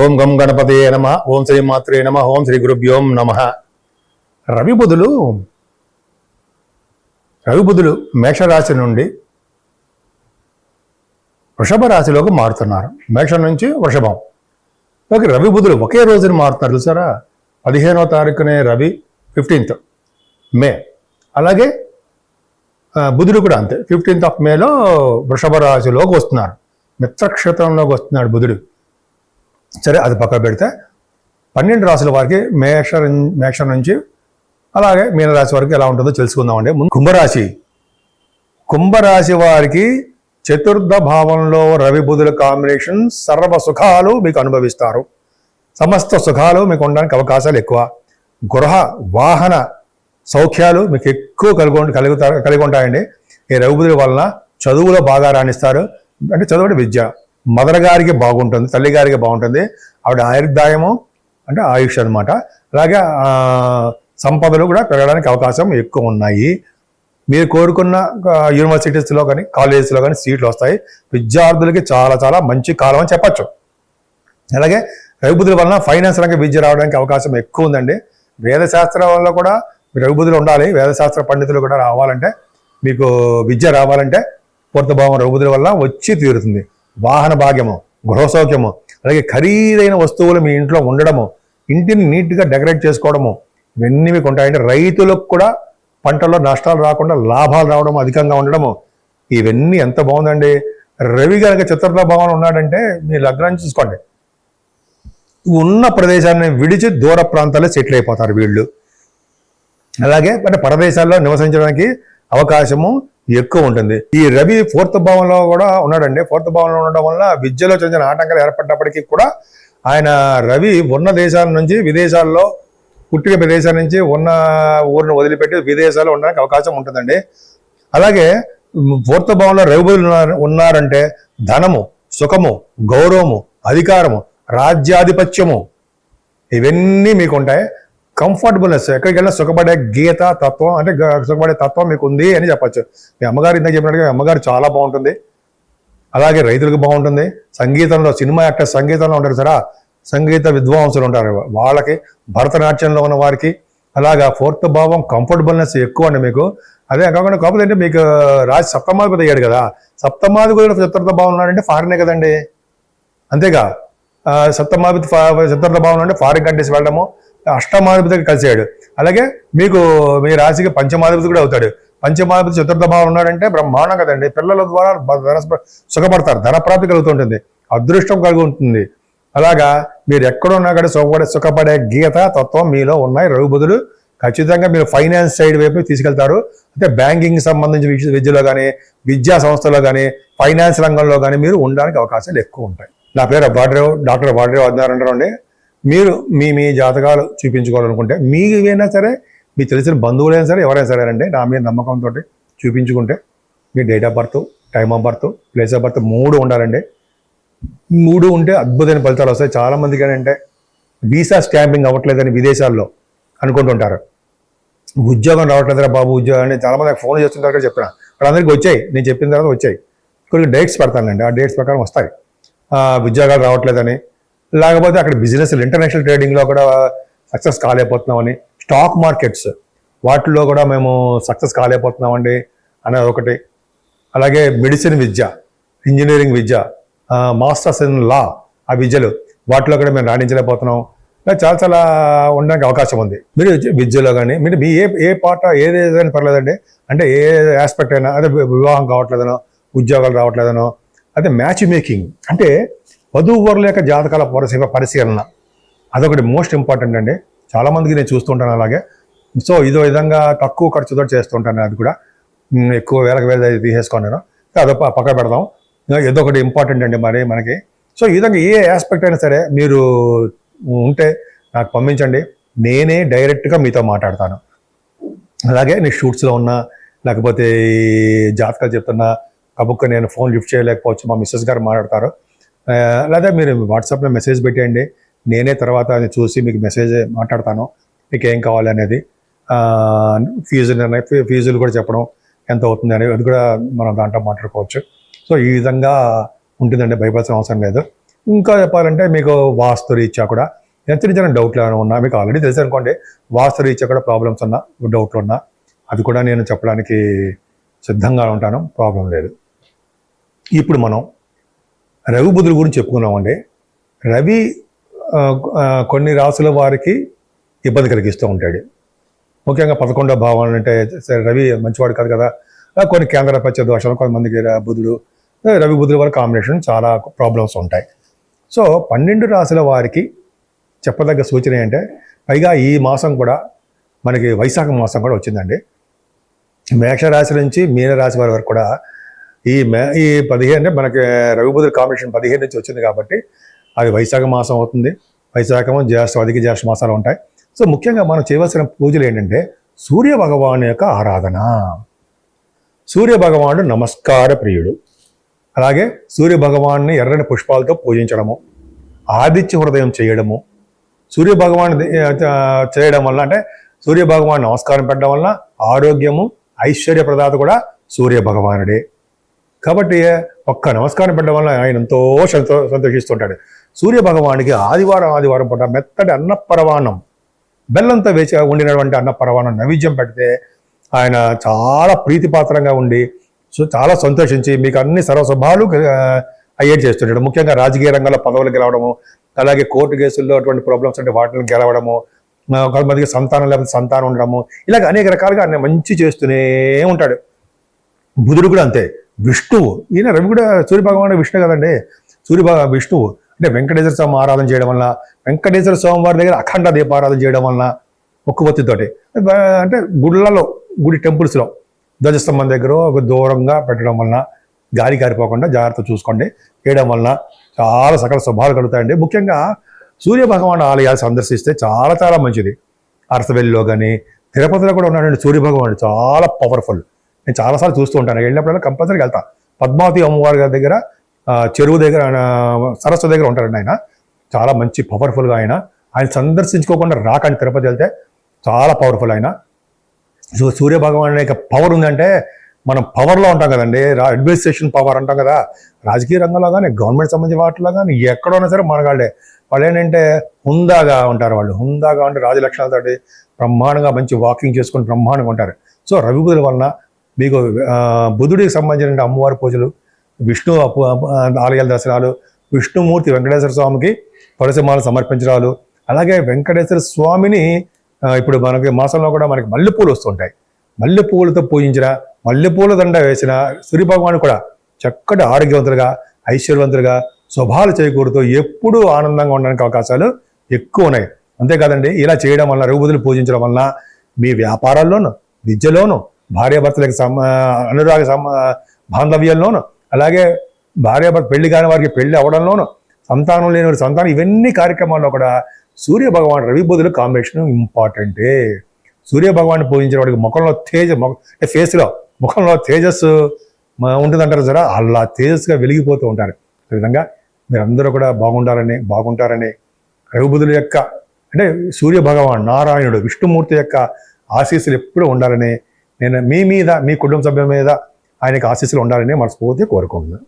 ఓం గం గణపతయే నమ. ఓం శ్రీ మాత్రే నమ. ఓం శ్రీ గురుభ్యోం నమ. రవి బుధులు మేషరాశి నుండి వృషభ రాశిలోకి మారుతున్నారు. మేషం నుంచి వృషభం ఓకే. రవి బుధులు ఒకే రోజున మారుతున్నారు చూసారా. 15వ తారీఖునే రవి, 15th మే. అలాగే బుధుడు కూడా అంతే, 15th of మేలో వృషభ రాశిలోకి వస్తున్నారు. మిత్రక్షేత్రంలోకి వస్తున్నాడు బుధుడు. సరే, అది పక్క పెడితే 12 రాశుల వారికి మేషం నుంచి అలాగే మీనరాశి వరకు ఎలా ఉంటుందో తెలుసుకుందామండి. కుంభరాశి వారికి చతుర్థ భావంలో రవి బుధుల కాంబినేషన్ సర్వ సుఖాలు మీకు అనుభవిస్తారు. సమస్త సుఖాలు మీకు ఉండడానికి అవకాశాలు ఎక్కువ. గృహ వాహన సౌఖ్యాలు మీకు ఎక్కువ కలిగి ఉంటాయండి. ఈ రవి బుధుల వలన చదువులో బాగా రాణిస్తారు. అంటే చదువు విద్య, మదర్ గారికి బాగుంటుంది, తల్లి గారికి బాగుంటుంది. ఆవిడ ఆయుర్దాయము అంటే ఆయుష్ అనమాట. అలాగే సంపదలు కూడా పెరగడానికి అవకాశం ఎక్కువ ఉన్నాయి. మీరు కోరుకున్న యూనివర్సిటీస్లో కానీ కాలేజెస్లో కానీ సీట్లు వస్తాయి. విద్యార్థులకి చాలా చాలా మంచి కాలం అని చెప్పచ్చు. అలాగే రవిబుధుల వలన ఫైనాన్స్ రంగ విద్య రావడానికి అవకాశం ఎక్కువ ఉందండి. వేదశాస్త్రం వల్ల కూడా రవిబుధులు ఉండాలి. వేదశాస్త్ర పండితులు కూడా రావాలంటే, మీకు విద్య రావాలంటే పూర్త భావం రవిబుధుల వల్ల వచ్చి తీరుతుంది. వాహన భాగ్యము, గృహ సౌఖ్యము, అలాగే ఖరీదైన వస్తువులు మీ ఇంట్లో ఉండడము, ఇంటిని నీట్గా డెకరేట్ చేసుకోవడము, ఇవన్నీ మీకు ఉంటాయంటే రైతులకు కూడా పంటల్లో నష్టాలు రాకుండా లాభాలు రావడం అధికంగా ఉండడము, ఇవన్నీ ఎంత బాగుందండి. రవి కనుక చతుర్థ భావంలో ఉన్నాడంటే మీ లగ్నాన్ని చూసుకోండి, ఉన్న ప్రదేశాన్ని విడిచి దూర ప్రాంతాల్లో సెటిల్ అయిపోతారు వీళ్ళు. అలాగే అంటే పరదేశాల్లో నివసించడానికి అవకాశము ఎక్కువ ఉంటుంది. ఈ రవి 4th భావంలో కూడా ఉన్నాడండి. 4th భావంలో ఉండడం వల్ల విద్యలో చిన్న ఆటంకాలు ఏర్పడినప్పటికీ కూడా ఆయన రవి ఉన్న దేశాల నుంచి విదేశాల్లో, పుట్టిన ప్రదేశాల నుంచి ఉన్న ఊరిని వదిలిపెట్టి విదేశాల్లో ఉండడానికి అవకాశం ఉంటుందండి. అలాగే 4th భావంలో రవి బుధులు ఉన్నారంటే ధనము, సుఖము, గౌరవము, అధికారము, రాజ్యాధిపత్యము ఇవన్నీ మీకు ఉంటాయి. కంఫర్టబుల్నెస్, ఎక్కడికి వెళ్ళినా సుఖపడే గీత తత్వం అంటే సుఖపడే తత్వం మీకు ఉంది అని చెప్పచ్చు. మీ అమ్మగారు ఇందాక చెప్పినట్టుగా అమ్మగారు చాలా బాగుంటుంది. అలాగే రైతులకు బాగుంటుంది. సంగీతంలో సినిమా యాక్టర్స్ సంగీతంలో ఉంటారు సరే, సంగీత విద్వాంసులు ఉంటారు వాళ్ళకి, భరతనాట్యంలో ఉన్న వారికి అలాగా 4th భావం కంఫర్టబుల్నెస్ ఎక్కువ అండి మీకు. అదే కాకుండా కాకపోతే అంటే మీకు రాజు సప్తమాధిపతి అయ్యాడు కదా, సప్తమాధిపతి కూడా చతుర్థ భావం ఉన్నాడంటే ఫారినే కదండి. అంతేగా, సప్తమాధిపతి చతుర్థ భావం అంటే ఫారిన్ కంట్రీస్ వెళ్ళడము, అష్టమాధిపతికి కలిసాడు. అలాగే మీకు మీ రాశికి పంచమాధిపతి కూడా అవుతాడు. పంచమాధిపతి చతుర్థ భావం ఉన్నాడంటే బ్రహ్మాండం కదండి. పిల్లల ద్వారా సుఖపడతారు, ధనప్రాప్తి కలుగుతుంటుంది, అదృష్టం కలిగి ఉంటుంది. అలాగా మీరు ఎక్కడున్నా కూడా సుఖపడే గీత తత్వం మీలో ఉన్నాయి. రవి బుధులు ఖచ్చితంగా మీరు ఫైనాన్స్ సైడ్ వైపు తీసుకెళ్తారు. అంటే బ్యాంకింగ్ సంబంధించిన విద్యలో కానీ, విద్యా సంస్థలో కానీ, ఫైనాన్స్ రంగంలో కానీ మీరు ఉండడానికి అవకాశాలు ఎక్కువ ఉంటాయి. నా పేరు డాక్టర్ వాడ్రేవ్ ఆదినారాయణరావు అండి. మీరు మీ జాతకాలు చూపించుకోవాలనుకుంటే మీకైనా సరే, మీకు తెలిసిన బంధువులైనా సరే, ఎవరైనా సరే అండి, నా మీద నమ్మకంతో చూపించుకుంటే మీ date of birth, time of birth, place of birth 3 ఉండాలండి. 3 ఉంటే అద్భుతమైన ఫలితాలు వస్తాయి. చాలామందికి ఏంటంటే వీసా స్టాంపింగ్ అవ్వట్లేదని విదేశాల్లో అనుకుంటుంటారు. ఉద్యోగం రావట్లేదురా బాబు ఉద్యోగం అని చాలామంది ఫోన్ చేస్తుంటారు కదా. చెప్పిన వాళ్ళందరికీ వచ్చాయి, నేను చెప్పిన తర్వాత వచ్చాయి. కొన్ని డేట్స్ పెడతానండి, ఆ డేట్స్ ప్రకారం వస్తాయి. ఉద్యోగాలు రావట్లేదని, లేకపోతే అక్కడ బిజినెస్ ఇంటర్నేషనల్ ట్రేడింగ్లో కూడా సక్సెస్ కాలేకపోతున్నామని, స్టాక్ మార్కెట్స్ వాటిల్లో కూడా మేము సక్సెస్ కాలేకపోతున్నామండి అనేది ఒకటి. అలాగే medicine Vidya, engineering Vidya, masters in law ఆ విద్యలు వాటిలో కూడా మేము రాణించలేకపోతున్నాం. చాలా చాలా ఉండడానికి అవకాశం ఉంది. మీరు విద్యలో కానీ మీరు మీ ఏ పాట ఏదైనా పర్లేదండి. అంటే ఏ ఆస్పెక్ట్ అయినా, అదే వివాహం కావట్లేదనో, ఉద్యోగాలు రావట్లేదనో, అదే మ్యాచ్ మేకింగ్ అంటే వధూవరుల యొక్క జాతకాల పరిశీలన, అదొకటి మోస్ట్ ఇంపార్టెంట్ అండి. చాలామందికి నేను చూస్తుంటాను అలాగే. సో ఇదో విధంగా తక్కువ ఖర్చుతో చేస్తుంటాను. అది కూడా ఎక్కువ వేల తీసేసుకున్నాను. అదో పక్క పెడదాం. ఏదో ఒకటి ఇంపార్టెంట్ అండి మరి మనకి. సో ఈ విధంగా ఏ ఆస్పెక్ట్ అయినా సరే మీరు ఉంటే నాకు పంపించండి, నేనే డైరెక్ట్గా మీతో మాట్లాడతాను. అలాగే నేను షూట్స్లో ఉన్నా, లేకపోతే జాతకాలు చెప్తున్నా కబుక్క నేను ఫోన్ లిఫ్ట్ చేయలేకపోవచ్చు, మా మిస్సెస్ గారు మాట్లాడతారు. లేదా మీరు వాట్సాప్లో మెసేజ్ పెట్టేయండి, నేనే తర్వాత చూసి మీకు మెసేజ్ మాట్లాడతాను, మీకు ఏం కావాలి అనేది. ఫీజులు కూడా చెప్పడం ఎంత అవుతుంది అనేది అది కూడా మనం దాంట్లో మాట్లాడుకోవచ్చు. సో ఈ విధంగా ఉంటుందండి, భయపడాల్సిన అవసరం లేదు. ఇంకా చెప్పాలంటే మీకు వాస్తు రీత్యా కూడా చిన్న చిన్న డౌట్లు ఏమైనా ఉన్నా మీకు ఆల్రెడీ తెలుసు అనుకోండి, వాస్తు రీత్యా కూడా ప్రాబ్లమ్స్ ఉన్నా, డౌట్లు ఉన్నా అది కూడా నేను చెప్పడానికి సిద్ధంగా ఉంటాను, ప్రాబ్లం లేదు. ఇప్పుడు మనం రవి బుధుల గురించి చెప్పుకున్నామండి. రవి కొన్ని రాసుల వారికి ఇబ్బంది కలిగిస్తూ ఉంటాడు. ముఖ్యంగా 11వ భావం అంటే సరే రవి మంచివాడు కాదు కదా, కొన్ని కేంద్ర పచ్చ దోషాలు, కొంతమందికి బుధుడు రవి బుధుల వారి కాంబినేషన్ చాలా ప్రాబ్లమ్స్ ఉంటాయి. సో 12 రాశుల వారికి చెప్పదగ్గ సూచన ఏంటంటే, పైగా ఈ మాసం కూడా మనకి వైశాఖ మాసం కూడా వచ్చిందండి. మేషరాశి నుంచి మీనరాశి వారి వరకు కూడా ఈ 15 అంటే మనకి రవి బుధుల కాంబినేషన్ 15 నుంచి వచ్చింది కాబట్టి అది వైశాఖ మాసం అవుతుంది. వైశాఖము జ్యేష్ఠ, అధిక జ్యేష్ఠ మాసాలు ఉంటాయి. సో ముఖ్యంగా మనం చేయవలసిన పూజలు ఏంటంటే సూర్య భగవాను యొక్క ఆరాధన. సూర్య భగవానుడు నమస్కార ప్రియుడు. అలాగే సూర్య భగవాన్ని ఎర్రని పుష్పాలతో పూజించడము, ఆదిత్య హృదయం చేయడము, సూర్య భగవాన్ చేయడం వల్ల అంటే సూర్య భగవాన్ నమస్కారం పెట్టడం వల్ల ఆరోగ్యము, ఐశ్వర్య ప్రదాత కూడా సూర్య భగవానుడే. కాబట్టి ఒక్క నమస్కారం పెట్టడం వల్ల ఆయన ఎంతో సంతోషిస్తుంటాడు. సూర్య భగవానికి ఆదివారం పూట మెత్తటి అన్నపరవాణం, బెల్లంతో వేసి ఉండినటువంటి అన్నపరవాణం నైవేద్యం పెడితే ఆయన చాలా ప్రీతిపాత్రంగా ఉండి చాలా సంతోషించి మీకు అన్ని సర్వశుభాలు అయ్యేది చేస్తుంటాడు. ముఖ్యంగా రాజకీయ రంగంలో పదవులు గెలవడము, అలాగే కోర్టు కేసుల్లో అటువంటి ప్రాబ్లమ్స్ అంటే వాటిని గెలవడము, కొంతమందికి సంతానం లేకపోతే సంతానం ఉండడము, ఇలాగ అనేక రకాలుగా ఆయన మంచి చేస్తూనే ఉంటాడు. బుధుడు కూడా అంతే. విష్ణువు, ఈయన రవి కూడా సూర్య భగవానుడు విష్ణు కదండి. విష్ణువు అంటే వెంకటేశ్వర స్వామి ఆరాధన చేయడం వలన, వెంకటేశ్వర స్వామి వారి దగ్గర అఖండ దీపారాధన చేయడం వలన, ఒక్కబొత్తితోటి అంటే గుడి టెంపుల్స్లో ధ్వజస్తంభం దగ్గర ఒక దూరంగా పెట్టడం వలన, గాలి కారిపోకుండా జాగ్రత్త చూసుకోండి, చేయడం వలన చాలా సకల శుభాలు కలుగుతాయండి. ముఖ్యంగా సూర్య భగవాన్ ఆలయాలు సందర్శిస్తే చాలా చాలా మంచిది. అరసవెల్లిలో కానీ తిరుపతిలో కూడా ఉన్నాడండి సూర్య భగవానుడు, చాలా పవర్ఫుల్. నేను చాలాసార్లు చూస్తూ ఉంటాను, వెళ్ళినప్పుడల్లా కంపల్సరీగా వెళ్తాను. పద్మావతి అమ్మవారి గారి దగ్గర చెరువు దగ్గర సరస్సు దగ్గర ఉంటాడండి ఆయన, చాలా మంచి పవర్ఫుల్గా ఆయన సందర్శించుకోకుండా రాకండి. తిరుపతి వెళ్తే చాలా పవర్ఫుల్ ఆయన. సో సూర్య భగవాన్ యొక్క పవర్ ఉందంటే మనం పవర్లో ఉంటాం కదండి, అడ్మినిస్ట్రేషన్ పవర్ అంటాం కదా, రాజకీయ రంగంలో కానీ గవర్నమెంట్ సంబంధించిన వాటిలో కానీ ఎక్కడైనా సరే మనగాళ్ళే. వాళ్ళు ఏంటంటే హుందాగా ఉంటారు, వాళ్ళు హుందాగా ఉంటే రాజలక్షణాలతోటి బ్రహ్మాండంగా మంచి వాకింగ్ చేసుకుని బ్రహ్మాండంగా ఉంటారు. సో రవి బుధుల వలన మీకు బుధుడికి సంబంధించిన అమ్మవారి పూజలు, విష్ణు ఆలయాల దర్శనాలు, విష్ణుమూర్తి వెంకటేశ్వర స్వామికి తులసిమాలు సమర్పించడాలు, అలాగే వెంకటేశ్వర స్వామిని ఇప్పుడు మనకి మాసంలో కూడా మనకి మల్లెపూలు వస్తుంటాయి, మల్లెపూలతో పూజించిన, మల్లెపూల దండ వేసిన సూర్య భగవాను కూడా చక్కటి ఆరోగ్యవంతులుగా, ఐశ్వర్యవంతులుగా, శుభాలు చేకూరుతూ ఎప్పుడూ ఆనందంగా ఉండడానికి అవకాశాలు ఎక్కువ ఉన్నాయి. అంతేకాదండి, ఇలా చేయడం వల్ల రవి బుధులు పూజించడం వల్ల మీ వ్యాపారాల్లోనూ, విద్యలోనూ, భార్యాభర్తలకు అనురాగ బాంధవ్యంలోనూ, అలాగే భార్యాభర్త పెళ్లి కాని వారికి పెళ్లి అవడంలోనూ, సంతానం లేని వారి సంతానం, ఇవన్నీ కార్యక్రమాల్లో కూడా సూర్య భగవాన్ రవి బుధుల కాంబినేషన్ ఇంపార్టెంటే. సూర్య భగవాన్ని పూజించిన వాడికి ఫేస్లో ముఖంలో తేజస్సు ఉంటుందంటారు సరే, అలా తేజస్సుగా వెలిగిపోతూ ఉంటారు. ఈ విధంగా మీరందరూ కూడా బాగుంటారని రవి బుధుల యొక్క అంటే సూర్య భగవాన్ నారాయణుడు విష్ణుమూర్తి యొక్క ఆశీస్సులు ఎప్పుడూ ఉండాలని, నేను మీ మీద, మీ కుటుంబ సభ్యుల మీద ఆయనకు ఆశీస్సులు ఉండాలని మనస్ఫూర్తిగా కోరుకుంటున్నాను.